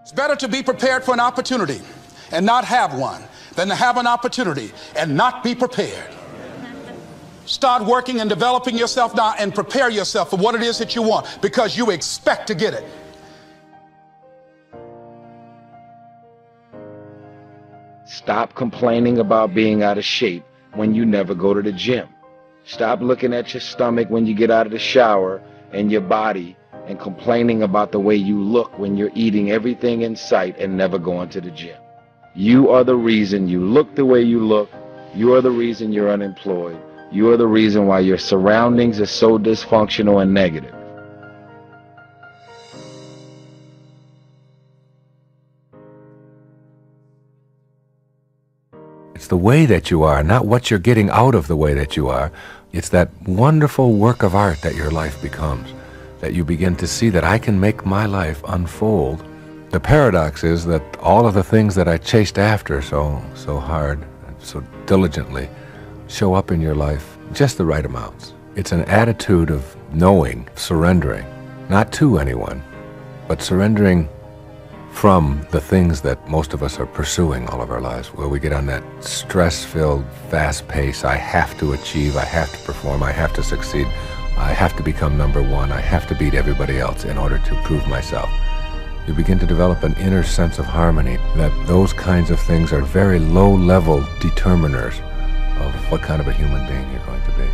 It's better to be prepared for an opportunity and not have one than to have an opportunity and not be prepared. Start working and developing yourself now and prepare yourself for what it is that you want, because you expect to get it. Stop complaining about being out of shape when you never go to the gym. Stop looking at your stomach when you get out of the shower and your body and complaining about the way you look when you're eating everything in sight and never going to the gym. You are the reason you look the way you look. You are the reason you're unemployed. You are the reason why your surroundings are so dysfunctional and negative. It's the way that you are, not what you're getting out of the way that you are. It's that wonderful work of art that your life becomes, that you begin to see that I can make my life unfold. The paradox is that all of the things that I chased after so hard, so diligently, show up in your life just the right amounts. It's an attitude of knowing, surrendering, not to anyone, but surrendering from the things that most of us are pursuing all of our lives, where we get on that stress-filled, fast pace. I have to achieve, I have to perform, I have to succeed, I have to become number one, I have to beat everybody else in order to prove myself. You begin to develop an inner sense of harmony, that those kinds of things are very low-level determiners of what kind of a human being you're going to be.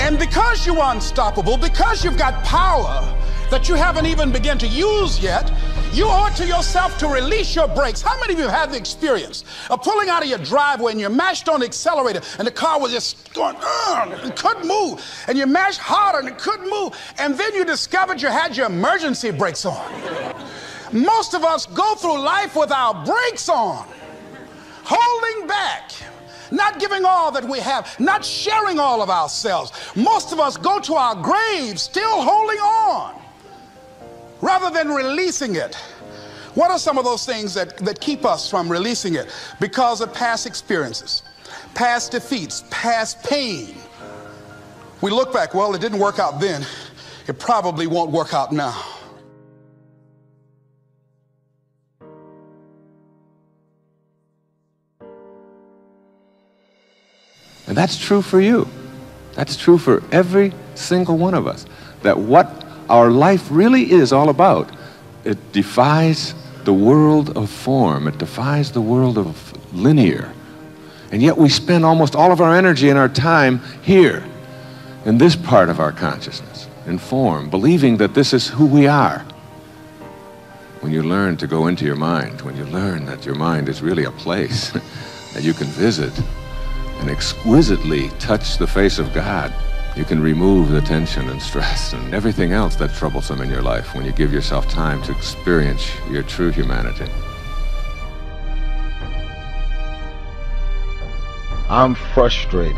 And because you are unstoppable, because you've got power that you haven't even begun to use yet, you owe it to yourself to release your brakes. How many of you have the experience of pulling out of your driveway and you mashed on the accelerator and the car was just going, and couldn't move, and you mashed harder and it couldn't move, and then you discovered you had your emergency brakes on? Most of us go through life with our brakes on, holding back, not giving all that we have, not sharing all of ourselves. Most of us go to our graves still holding on rather than releasing it. What are some of those things that keep us from releasing it? Because of past experiences, past defeats, past pain. We look back, well, it didn't work out then. It probably won't work out now. And that's true for you. That's true for every single one of us. That what our life really is all about, it defies the world of form. It defies the world of linear. And yet we spend almost all of our energy and our time here, in this part of our consciousness, in form, believing that this is who we are. When you learn to go into your mind, when you learn that your mind is really a place that you can visit and exquisitely touch the face of God, you can remove the tension and stress and everything else that's troublesome in your life when you give yourself time to experience your true humanity. I'm frustrated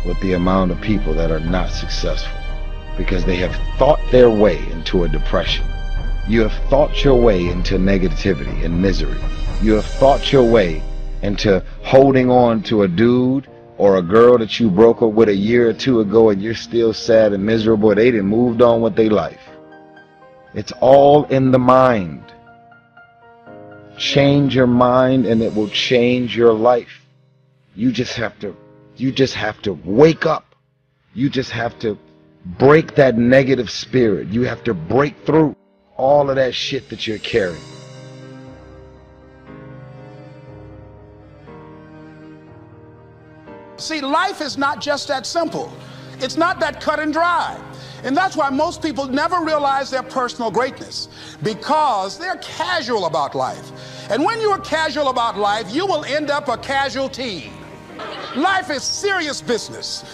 with the amount of people that are not successful because they have thought their way into a depression. You have thought your way into negativity and misery. You have thought your way into holding on to a dude or a girl that you broke up with a year or two ago and you're still sad and miserable. They done moved on with their life. It's all in the mind. Change your mind and it will change your life. You just have to wake up. You just have to break that negative spirit. You have to break through all of that shit that you're carrying. See, life is not just that simple. It's not that cut and dry. And that's why most people never realize their personal greatness, because they're casual about life. And when you're casual about life, you will end up a casualty. Life is serious business.